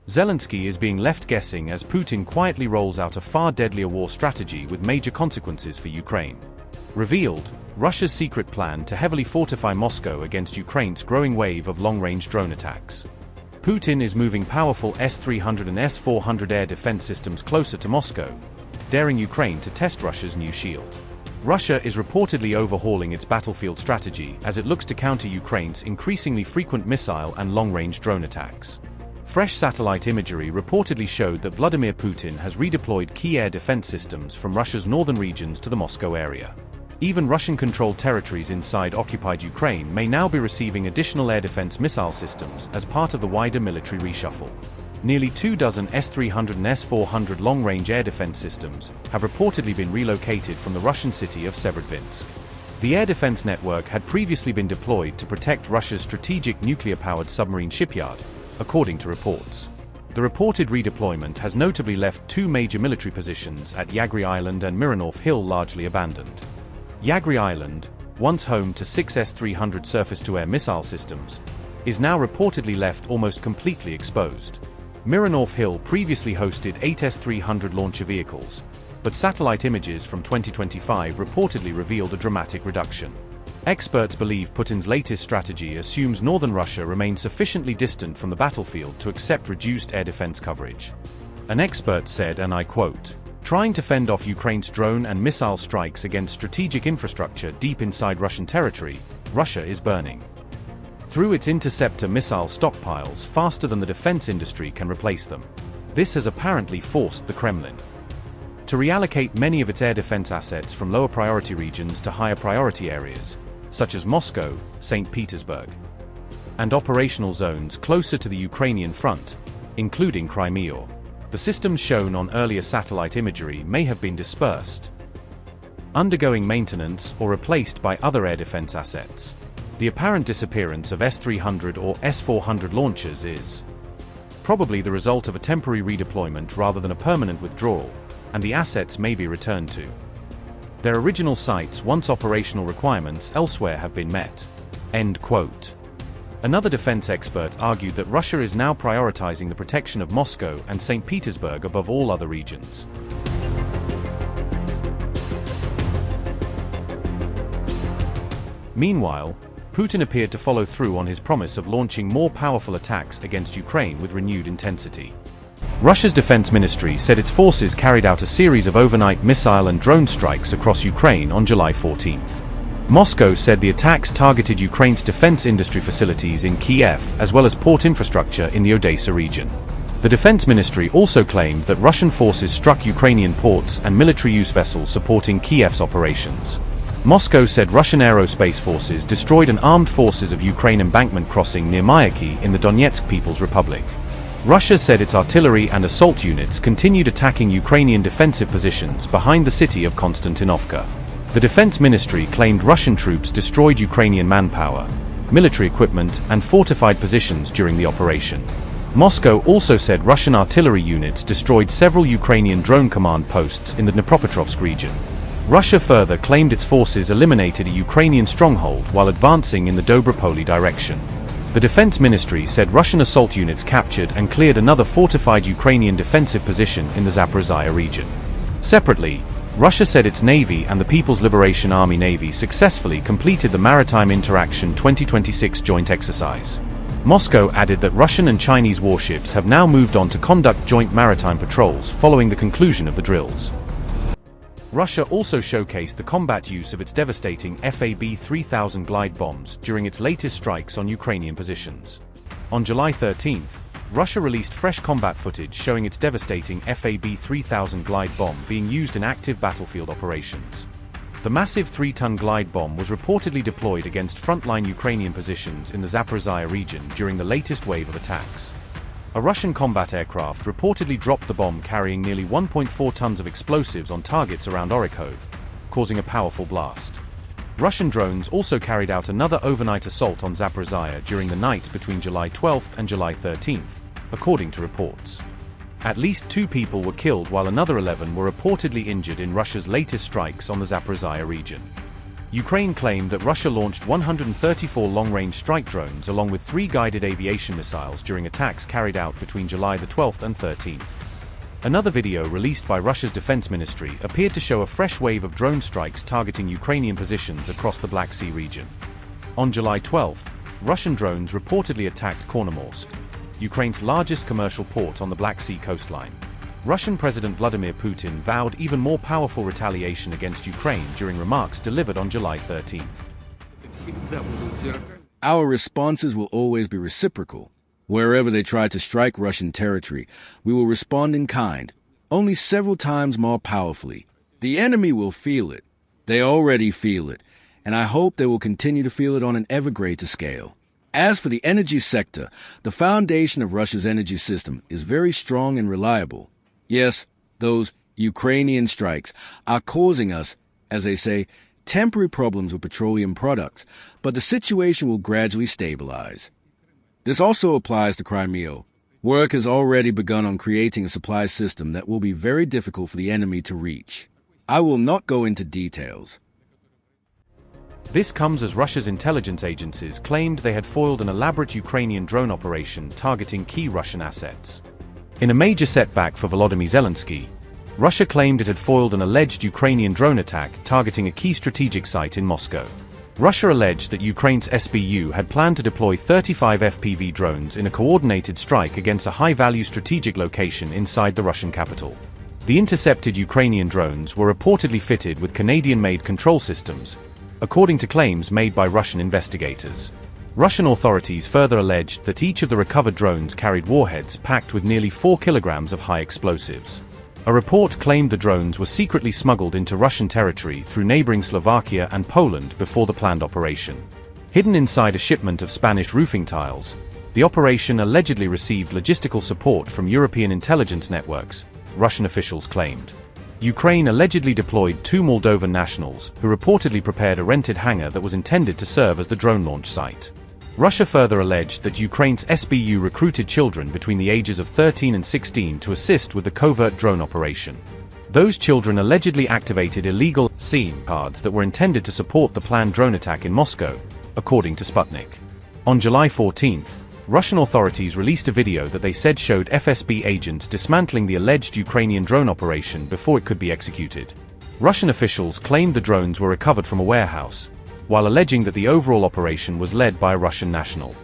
Zelensky is being left guessing as Putin quietly rolls out a far deadlier war strategy with major consequences for Ukraine. Revealed, Russia's secret plan to heavily fortify Moscow against Ukraine's growing wave of long-range drone attacks. Putin is moving powerful S-300 and S-400 air defense systems closer to Moscow, daring Ukraine to test Russia's new shield. Russia is reportedly overhauling its battlefield strategy as it looks to counter Ukraine's increasingly frequent missile and long-range drone attacks. Fresh satellite imagery reportedly showed that Vladimir Putin has redeployed key air defense systems from Russia's northern regions to the Moscow area. Even Russian-controlled territories inside occupied Ukraine may now be receiving additional air defense missile systems as part of the wider military reshuffle. Nearly 24 S-300 and S-400 long-range air defense systems have reportedly been relocated from the Russian city of Severodvinsk. The air defense network had previously been deployed to protect Russia's strategic nuclear-powered submarine shipyard, according to reports. The reported redeployment has notably left two major military positions at Yagry Island and Mironov Hill largely abandoned. Yagry Island, once home to 6 S-300 surface-to-air missile systems, is now reportedly left almost completely exposed. Mironov Hill previously hosted 8 S-300 launcher vehicles, but satellite images from 2025 reportedly revealed a dramatic reduction. Experts believe Putin's latest strategy assumes northern Russia remains sufficiently distant from the battlefield to accept reduced air defense coverage. An expert said, and I quote, "Trying to fend off Ukraine's drone and missile strikes against strategic infrastructure deep inside Russian territory, Russia is burning through its interceptor missile stockpiles faster than the defense industry can replace them. This has apparently forced the Kremlin to reallocate many of its air defense assets from lower priority regions to higher priority areas, such as Moscow, St. Petersburg, and operational zones closer to the Ukrainian front, including Crimea. The systems shown on earlier satellite imagery may have been dispersed, undergoing maintenance or replaced by other air defense assets. The apparent disappearance of S-300 or S-400 launchers is probably the result of a temporary redeployment rather than a permanent withdrawal, and the assets may be returned to their original sites once operational requirements elsewhere have been met." End quote. Another defense expert argued that Russia is now prioritizing the protection of Moscow and St. Petersburg above all other regions. Meanwhile, Putin appeared to follow through on his promise of launching more powerful attacks against Ukraine with renewed intensity. Russia's defense ministry said its forces carried out a series of overnight missile and drone strikes across Ukraine on July 14. Moscow said the attacks targeted Ukraine's defense industry facilities in Kiev as well as port infrastructure in the Odessa region. The defense ministry also claimed that Russian forces struck Ukrainian ports and military-use vessels supporting Kiev's operations. Moscow said Russian aerospace forces destroyed an armed forces of Ukraine embankment crossing near Mayaky in the Donetsk People's Republic. Russia said its artillery and assault units continued attacking Ukrainian defensive positions behind the city of Konstantinovka. The defense ministry claimed Russian troops destroyed Ukrainian manpower, military equipment, and fortified positions during the operation. Moscow also said Russian artillery units destroyed several Ukrainian drone command posts in the Dnipropetrovsk region. Russia further claimed its forces eliminated a Ukrainian stronghold while advancing in the Dobropoli direction. The defense ministry said Russian assault units captured and cleared another fortified Ukrainian defensive position in the Zaporizhia region. Separately, Russia said its Navy and the People's Liberation Army Navy successfully completed the Maritime Interaction 2026 joint exercise. Moscow added that Russian and Chinese warships have now moved on to conduct joint maritime patrols following the conclusion of the drills. Russia also showcased the combat use of its devastating FAB-3000 glide bombs during its latest strikes on Ukrainian positions. On July 13, Russia released fresh combat footage showing its devastating FAB-3000 glide bomb being used in active battlefield operations. The massive 3-ton glide bomb was reportedly deployed against frontline Ukrainian positions in the Zaporizhia region during the latest wave of attacks. A Russian combat aircraft reportedly dropped the bomb carrying nearly 1.4 tons of explosives on targets around Orykhov, causing a powerful blast. Russian drones also carried out another overnight assault on Zaporizhia during the night between July 12 and July 13, according to reports. At least 2 people were killed while another 11 were reportedly injured in Russia's latest strikes on the Zaporizhia region. Ukraine claimed that Russia launched 134 long-range strike drones along with 3 guided aviation missiles during attacks carried out between July the 12th and 13th. Another video released by Russia's defense ministry appeared to show a fresh wave of drone strikes targeting Ukrainian positions across the Black Sea region. On July 12th, Russian drones reportedly attacked Chornomorsk, Ukraine's largest commercial port on the Black Sea coastline. Russian President Vladimir Putin vowed even more powerful retaliation against Ukraine during remarks delivered on July 13th. Our responses will always be reciprocal. Wherever they try to strike Russian territory, we will respond in kind, only several times more powerfully. The enemy will feel it. They already feel it, and I hope they will continue to feel it on an ever greater scale. As for the energy sector, the foundation of Russia's energy system is very strong and reliable. Yes, those Ukrainian strikes are causing us, as they say, temporary problems with petroleum products, but the situation will gradually stabilize. This also applies to Crimea. Work has already begun on creating a supply system that will be very difficult for the enemy to reach. I will not go into details. This comes as Russia's intelligence agencies claimed they had foiled an elaborate Ukrainian drone operation targeting key Russian assets. In a major setback for Volodymyr Zelensky, Russia claimed it had foiled an alleged Ukrainian drone attack targeting a key strategic site in Moscow. Russia alleged that Ukraine's SBU had planned to deploy 35 FPV drones in a coordinated strike against a high-value strategic location inside the Russian capital. The intercepted Ukrainian drones were reportedly fitted with Canadian-made control systems, according to claims made by Russian investigators. Russian authorities further alleged that each of the recovered drones carried warheads packed with nearly 4 kilograms of high explosives. A report claimed the drones were secretly smuggled into Russian territory through neighboring Slovakia and Poland before the planned operation. Hidden inside a shipment of Spanish roofing tiles, the operation allegedly received logistical support from European intelligence networks, Russian officials claimed. Ukraine allegedly deployed 2 Moldovan nationals who reportedly prepared a rented hangar that was intended to serve as the drone launch site. Russia further alleged that Ukraine's SBU recruited children between the ages of 13 and 16 to assist with the covert drone operation. Those children allegedly activated illegal SIM cards that were intended to support the planned drone attack in Moscow, according to Sputnik. On July 14th, Russian authorities released a video that they said showed FSB agents dismantling the alleged Ukrainian drone operation before it could be executed. Russian officials claimed the drones were recovered from a warehouse, while alleging that the overall operation was led by a Russian national.